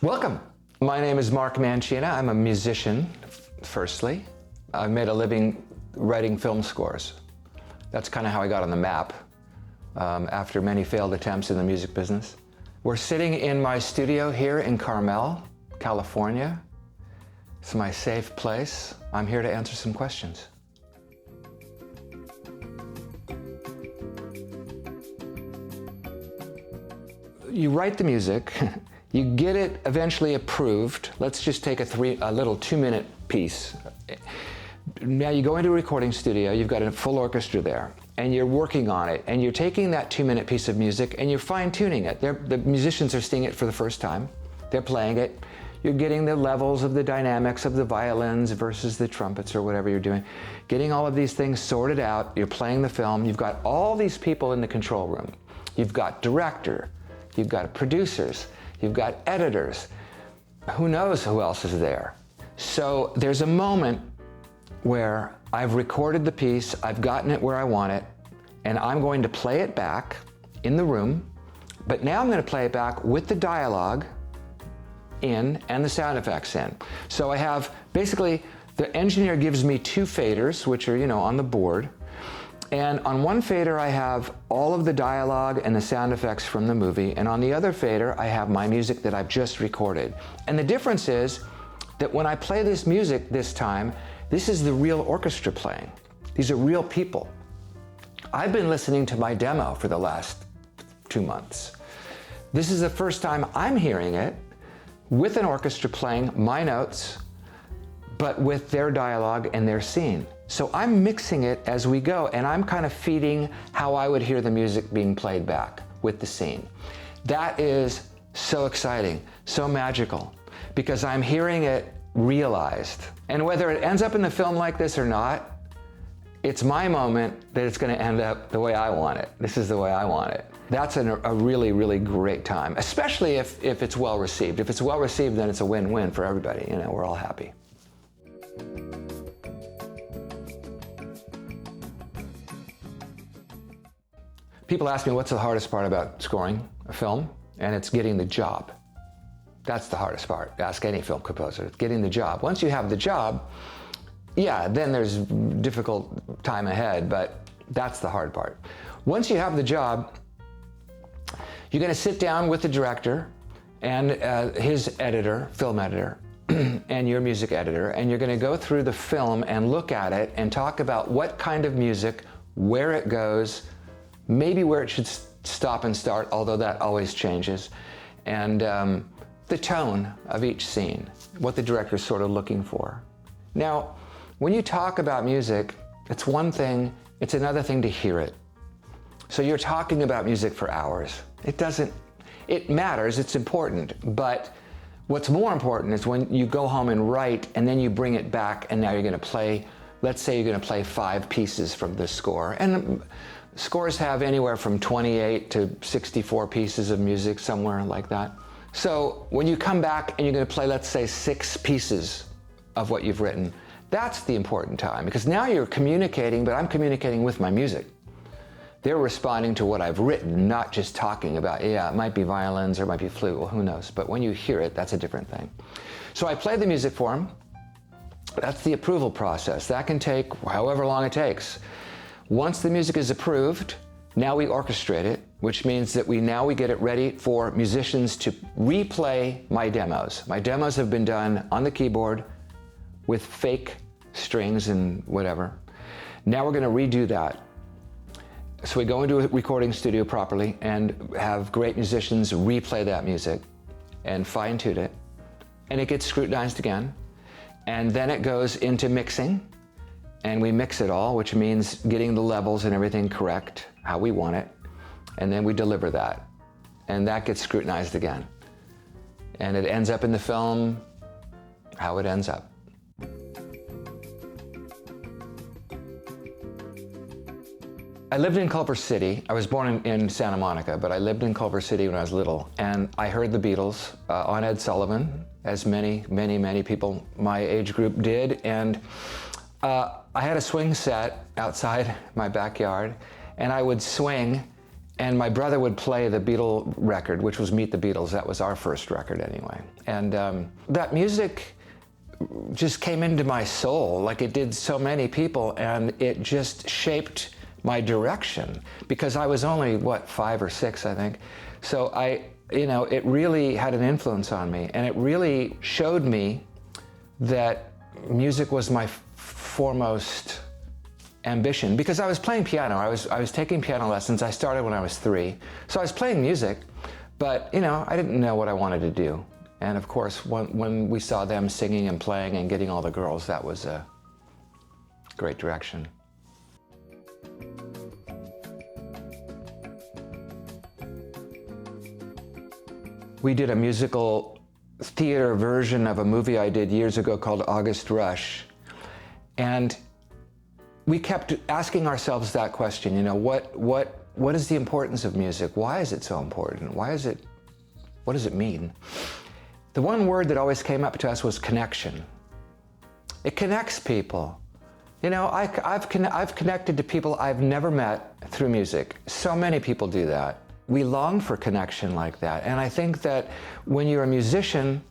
Welcome. My name is Mark Mancina. I'm a musician, firstly. I've made a living writing film scores. That's kind of how I got on the map after many failed attempts in the music business. We're sitting in my studio here in Carmel, California. It's my safe place. I'm here to answer some questions. You write the music, you get it eventually approved. Let's just take a little 2-minute piece. Now you go into a recording studio, you've got a full orchestra there, and you're working on it, and you're taking that 2-minute piece of music and you're fine-tuning it. The musicians are seeing it for the first time. They're playing it. You're getting the levels of the dynamics of the violins versus the trumpets or whatever you're doing. Getting all of these things sorted out. You're playing the film. You've got all these people in the control room. You've got director. You've got producers, you've got editors. Who knows who else is there? So there's a moment where I've recorded the piece, I've gotten it where I want it, and I'm going to play it back in the room, but now I'm going to play it back with the dialogue in and the sound effects in. So I have, basically, the engineer gives me 2 faders, which are, on the board. And on one fader, I have all of the dialogue and the sound effects from the movie. And on the other fader, I have my music that I've just recorded. And the difference is that when I play this music this time, this is the real orchestra playing. These are real people. I've been listening to my demo for the last 2 months. This is the first time I'm hearing it with an orchestra playing my notes, but with their dialogue and their scene. So I'm mixing it as we go, and I'm kind of feeding how I would hear the music being played back with the scene. That is so exciting, so magical, because I'm hearing it realized. And whether it ends up in the film like this or not, it's my moment that it's going to end up the way I want it. This is the way I want it. That's a really, really great time, especially if it's well received. If it's well received, then it's a win-win for everybody. We're all happy. People ask me what's the hardest part about scoring a film, and it's getting the job. That's the hardest part. Ask any film composer. It's getting the job. Once you have the job, yeah, then there's difficult time ahead, but that's the hard part. Once you have the job, you're going to sit down with the director and his editor, film editor, and your music editor, and you're going to go through the film and look at it and talk about what kind of music, where it goes, maybe where it should stop and start, although that always changes, and the tone of each scene, what the director's sort of looking for. Now, when you talk about music, it's one thing, it's another thing to hear it. So you're talking about music for hours. It matters, it's important, but what's more important is when you go home and write, and then you bring it back, and now you're going to play, let's say you're going to play 5 pieces from the score, and scores have anywhere from 28 to 64 pieces of music, somewhere like that. So when you come back and you're going to play, let's say, 6 pieces of what you've written, that's the important time, because now you're communicating, but I'm communicating with my music. They're responding to what I've written, not just talking about, yeah, it might be violins or it might be flute, well, who knows? But when you hear it, that's a different thing. So I play the music for them. That's the approval process. That can take however long it takes. Once the music is approved, now we orchestrate it, which means that we get it ready for musicians to replay my demos. My demos have been done on the keyboard with fake strings and whatever. Now we're going to redo that. So we go into a recording studio properly and have great musicians replay that music and fine-tune it. And it gets scrutinized again. And then it goes into mixing. And we mix it all, which means getting the levels and everything correct, how we want it. And then we deliver that. And that gets scrutinized again. And it ends up in the film how it ends up. I lived in Culver City. I was born in Santa Monica, but I lived in Culver City when I was little. And I heard the Beatles on Ed Sullivan, as many people my age group did. And I had a swing set outside my backyard, and I would swing And my brother would play the Beatle record, which was Meet the Beatles. That was our first record anyway. And that music just came into my soul like it did so many people, and it just shaped my direction, because I was only, what, 5 or 6, I think. So it really had an influence on me, and it really showed me that music was my foremost ambition, because I was playing piano. I was taking piano lessons. I started when I was 3. So I was playing music, but I didn't know what I wanted to do. And of course, when we saw them singing and playing and getting all the girls, that was a great direction. We did a musical theater version of a movie I did years ago called August Rush. And we kept asking ourselves that question, what is the importance of music? Why is it so important? What does it mean? The one word that always came up to us was connection. It connects people. I've connected to people I've never met through music. So many people do that. We long for connection like that. And I think that when you're a musician,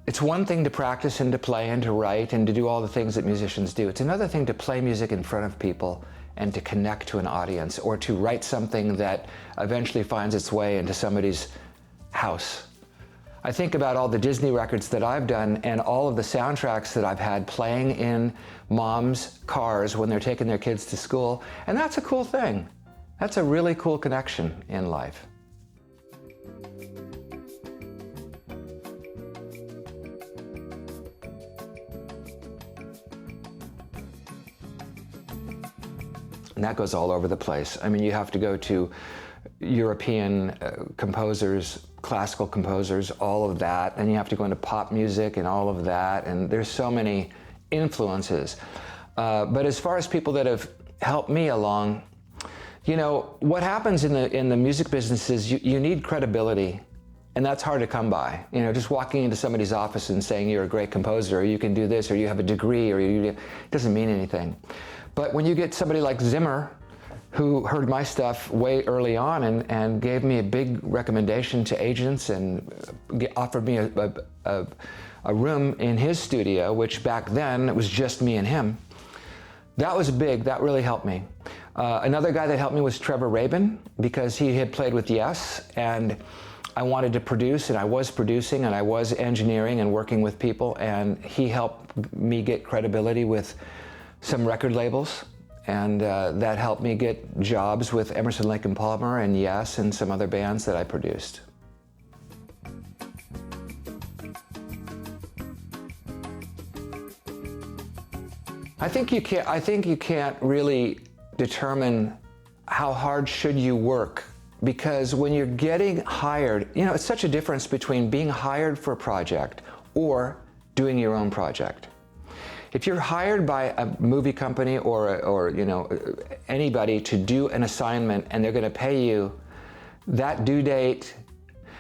it's one thing to practice and to play and to write and to do all the things that musicians do. It's another thing to play music in front of people and to connect to an audience, or to write something that eventually finds its way into somebody's house. I think about all the Disney records that I've done and all of the soundtracks that I've had playing in moms' cars when they're taking their kids to school, and that's a cool thing. That's a really cool connection in life. And that goes all over the place. I mean, you have to go to European composers, classical composers, all of that, and you have to go into pop music and all of that, and there's so many influences. But as far as people that have helped me along, what happens in the music business is you need credibility, and that's hard to come by. Just walking into somebody's office and saying you're a great composer, or you can do this, or you have a degree, or it doesn't mean anything. But when you get somebody like Zimmer, who heard my stuff way early on and gave me a big recommendation to agents and offered me a room in his studio, which back then it was just me and him, that was big. That really helped me. Another guy that helped me was Trevor Rabin, because he had played with Yes, and I wanted to produce, and I was producing, and I was engineering and working with people, and he helped me get credibility with some record labels, and that helped me get jobs with Emerson, Lake and Palmer and Yes and some other bands that I produced. I think you can't really determine how hard should you work, because when you're getting hired, it's such a difference between being hired for a project or doing your own project. If you're hired by a movie company or anybody to do an assignment, and they're going to pay you, that due date,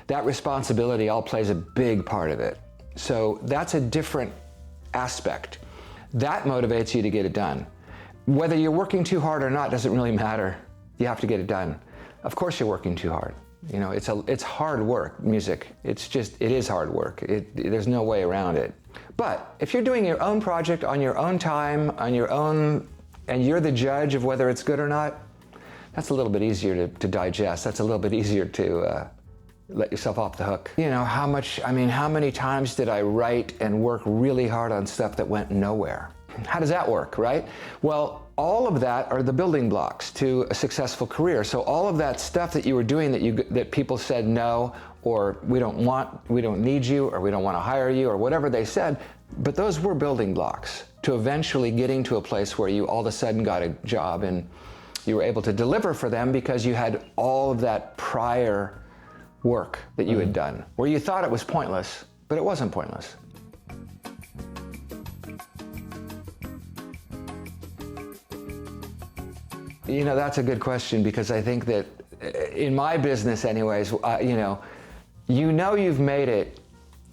that responsibility all plays a big part of it. So that's a different aspect. That motivates you to get it done. Whether you're working too hard or not doesn't really matter. You have to get it done. Of course you're working too hard. It's hard work, music. It is hard work. There's no way around it. But if you're doing your own project on your own time, on your own, and you're the judge of whether it's good or not, that's a little bit easier to digest. That's a little bit easier to let yourself off the hook. How many times did I write and work really hard on stuff that went nowhere? How does that work, right? Well, all of that are the building blocks to a successful career. So all of that stuff that you were doing that people said no, or we don't need you, or we don't want to hire you, or whatever they said, but those were building blocks to eventually getting to a place where you all of a sudden got a job and you were able to deliver for them because you had all of that prior work that you had done, where you thought it was pointless, but it wasn't pointless. That's a good question, because I think that in my business anyways, you've made it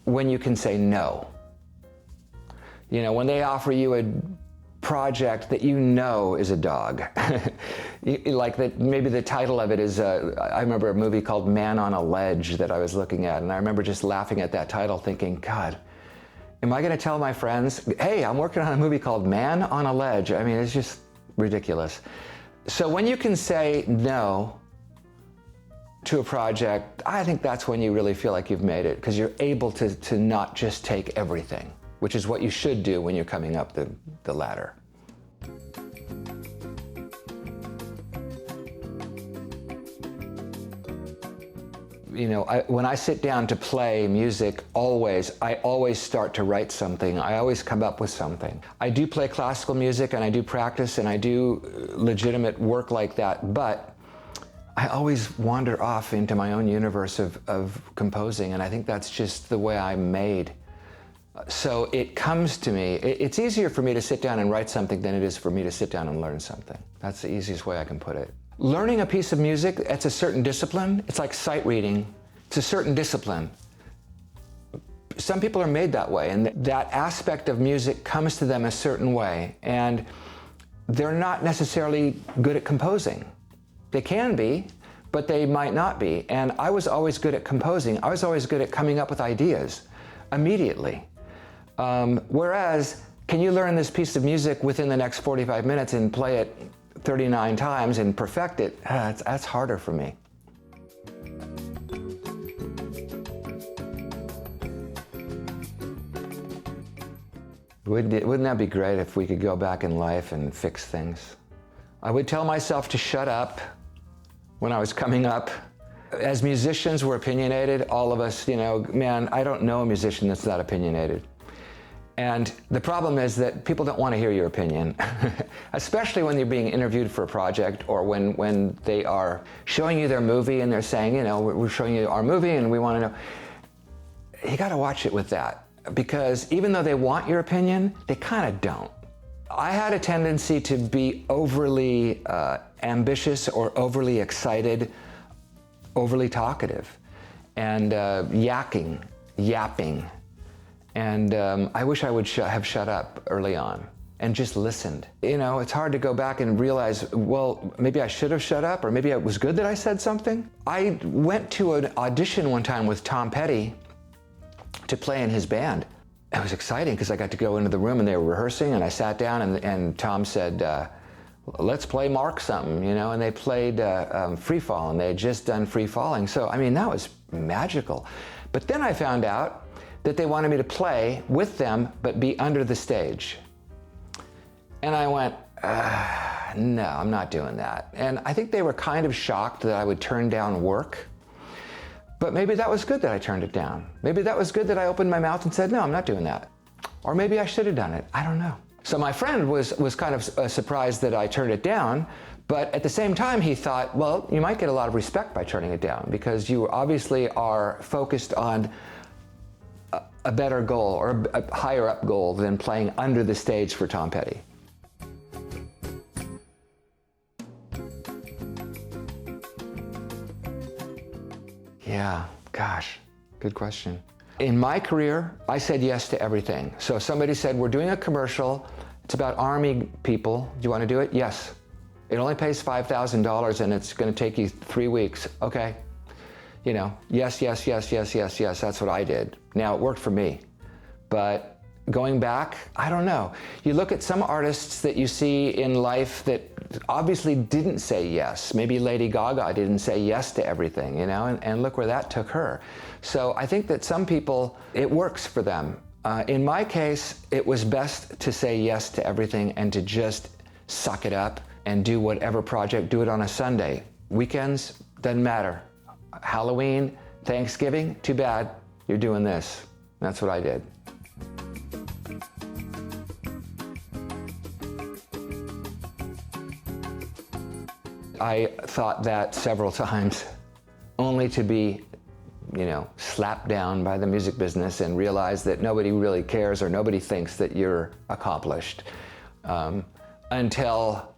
when you can say no. When they offer you a project that you know is a dog. Like that, maybe the title of it is, I remember a movie called Man on a Ledge that I was looking at, and I remember just laughing at that title thinking, God, am I gonna tell my friends, hey, I'm working on a movie called Man on a Ledge? I mean, it's just ridiculous. So when you can say no to a project, I think that's when you really feel like you've made it, because you're able to not just take everything, which is what you should do when you're coming up the ladder. You know, when I sit down to play music, I always start to write something. I always come up with something. I do play classical music, and I do practice, and I do legitimate work like that, but I always wander off into my own universe of composing, and I think that's just the way I'm made. So it comes to me. It's easier for me to sit down and write something than it is for me to sit down and learn something. That's the easiest way I can put it. Learning a piece of music, it's a certain discipline. It's like sight reading. It's a certain discipline. Some people are made that way, and that aspect of music comes to them a certain way, and they're not necessarily good at composing. They can be, but they might not be. And I was always good at composing. I was always good at coming up with ideas immediately. Whereas, can you learn this piece of music within the next 45 minutes and play it 39 times and perfect it? That's harder for me. Wouldn't that be great if we could go back in life and fix things? I would tell myself to shut up when I was coming up. As musicians, we're opinionated, all of us, you know, man, I don't know a musician that's not opinionated. And the problem is that people don't want to hear your opinion, especially when you're being interviewed for a project, or when they are showing you their movie and they're saying, you know, we're showing you our movie and we want to know. You got to watch it with that, because even though they want your opinion, they kind of don't. I had a tendency to be overly ambitious or overly excited, overly talkative, and yapping. And I wish I would have shut up early on and just listened. You know, it's hard to go back and realize, well, maybe I should have shut up, or maybe it was good that I said something. I went to an audition one time with Tom Petty to play in his band. It was exciting because I got to go into the room and they were rehearsing, and I sat down and Tom said, let's play Mark something, you know, and they played Free Fall, and they had just done Free Falling. So, I mean, that was magical. But then I found out that they wanted me to play with them, but be under the stage. And I went, no, I'm not doing that. And I think they were kind of shocked that I would turn down work. But maybe that was good that I turned it down. Maybe that was good that I opened my mouth and said, no, I'm not doing that. Or maybe I should have done it. I don't know. So my friend was kind of surprised that I turned it down, but at the same time he thought, well, you might get a lot of respect by turning it down, because you obviously are focused on a better goal, or a higher up goal than playing under the stage for Tom Petty. Yeah, gosh, good question. In my career, I said yes to everything. So if somebody said, we're doing a commercial, it's about Army people, do you want to do it? Yes. It only pays $5,000 and it's going to take you 3 weeks. Okay. You know, yes, yes, yes, yes, yes, yes, that's what I did. Now, it worked for me, but going back, I don't know. You look at some artists that you see in life that obviously didn't say yes. Maybe Lady Gaga didn't say yes to everything, you know, and look where that took her. So I think that some people, it works for them. In my case, it was best to say yes to everything and to just suck it up and do whatever project, do it on a Sunday. Weekends, doesn't matter. Halloween, Thanksgiving, too bad, you're doing this. That's what I did. I thought that several times, only to be, you know, slapped down by the music business and realize that nobody really cares or nobody thinks that you're accomplished. Until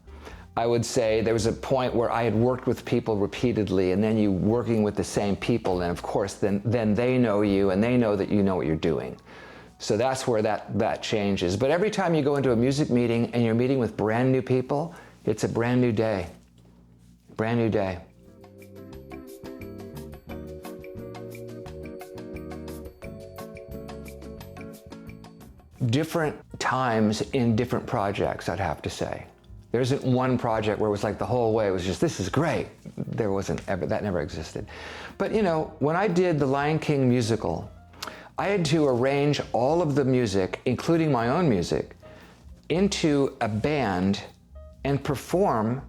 I would say there was a point where I had worked with people repeatedly, and then you working with the same people, and of course then they know you and they know that you know what you're doing. So that's where that changes. But every time you go into a music meeting and you're meeting with brand new people, it's a brand new day. Brand new day. Different times in different projects, I'd have to say. There isn't one project where it was like the whole way, it was just, this is great. There wasn't ever, that never existed. But you know, when I did the Lion King musical, I had to arrange all of the music, including my own music, into a band and perform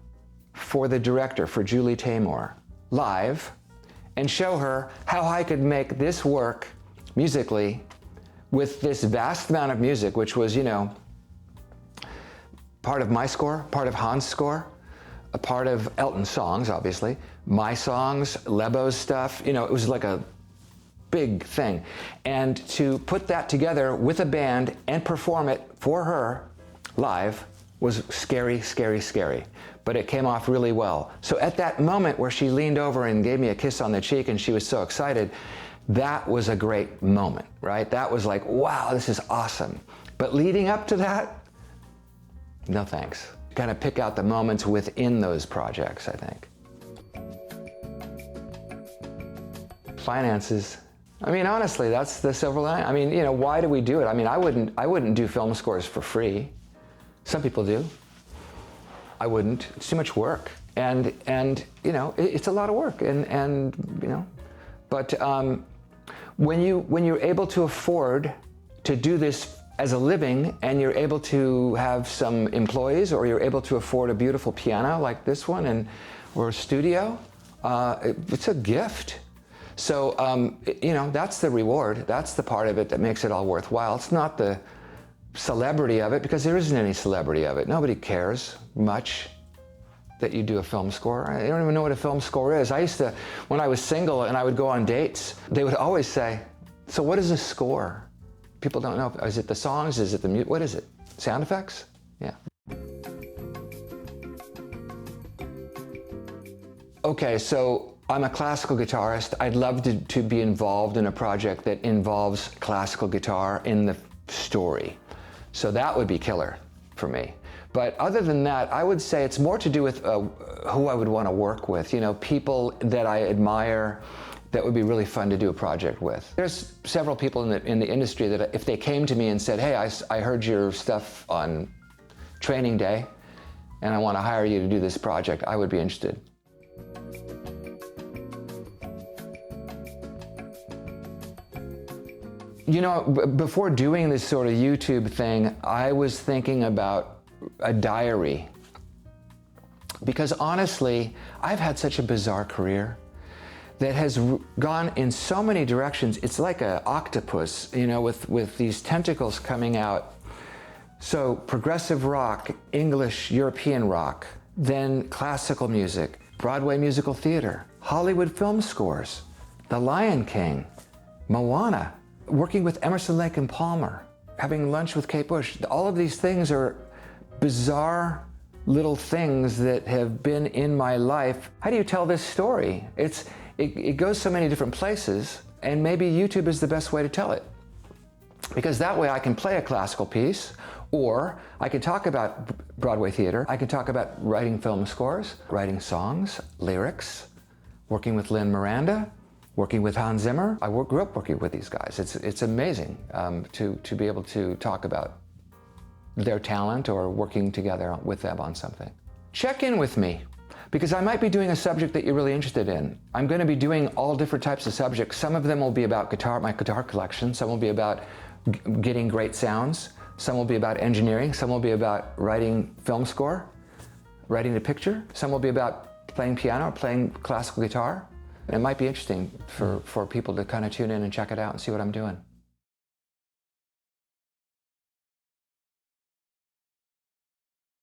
for the director, for Julie Taymor, live, and show her how I could make this work musically with this vast amount of music, which was, you know, part of my score, part of Hans' score, a part of Elton's songs, obviously, my songs, Lebo's stuff, you know, it was like a big thing. And to put that together with a band and perform it for her live was scary, scary, scary. But it came off really well. So at that moment where she leaned over and gave me a kiss on the cheek and she was so excited, that was a great moment, right? That was like, wow, this is awesome. But leading up to that, no thanks. Kind of pick out the moments within those projects, I think. Finances. I mean, honestly, that's the silver lining. I mean, you know, why do we do it? I mean, I wouldn't do film scores for free. Some people do. I wouldn't. It's too much work. And you know, it's a lot of work. And you know, but when you're able to afford to do this as a living and you're able to have some employees or you're able to afford a beautiful piano like this one or a studio, it's a gift. So, you know, that's the reward. That's the part of it that makes it all worthwhile. It's not the celebrity of it, because there isn't any celebrity of it. Nobody cares much that you do a film score. I don't even know what a film score is. I used to, when I was single and I would go on dates, they would always say, so what is a score? People don't know. Is it the songs? Is it the music? What is it? Sound effects? Yeah. Okay, so I'm a classical guitarist. I'd love to be involved in a project that involves classical guitar in the story. So that would be killer for me. But other than that, I would say it's more to do with who I would want to work with. You know, people that I admire that would be really fun to do a project with. There's several people in the industry that if they came to me and said, hey, I heard your stuff on training day and I want to hire you to do this project, I would be interested. You know, before doing this sort of YouTube thing, I was thinking about a diary. Because honestly, I've had such a bizarre career that has gone in so many directions. It's like an octopus, you know, with these tentacles coming out. So progressive rock, English, European rock, then classical music, Broadway musical theater, Hollywood film scores, The Lion King, Moana, working with Emerson, Lake and Palmer, having lunch with Kate Bush. All of these things are bizarre little things that have been in my life. How do you tell this story? It goes so many different places, and maybe YouTube is the best way to tell it. Because that way I can play a classical piece, or I can talk about Broadway theater, I can talk about writing film scores, writing songs, lyrics, working with Lin-Miranda, working with Hans Zimmer. I grew up working with these guys. It's amazing to be able to talk about their talent or working together with them on something. Check in with me, because I might be doing a subject that you're really interested in. I'm going to be doing all different types of subjects. Some of them will be about guitar, my guitar collection. Some will be about getting great sounds. Some will be about engineering. Some will be about writing film score, writing the picture. Some will be about playing piano or playing classical guitar. It might be interesting for people to kind of tune in and check it out and see what I'm doing.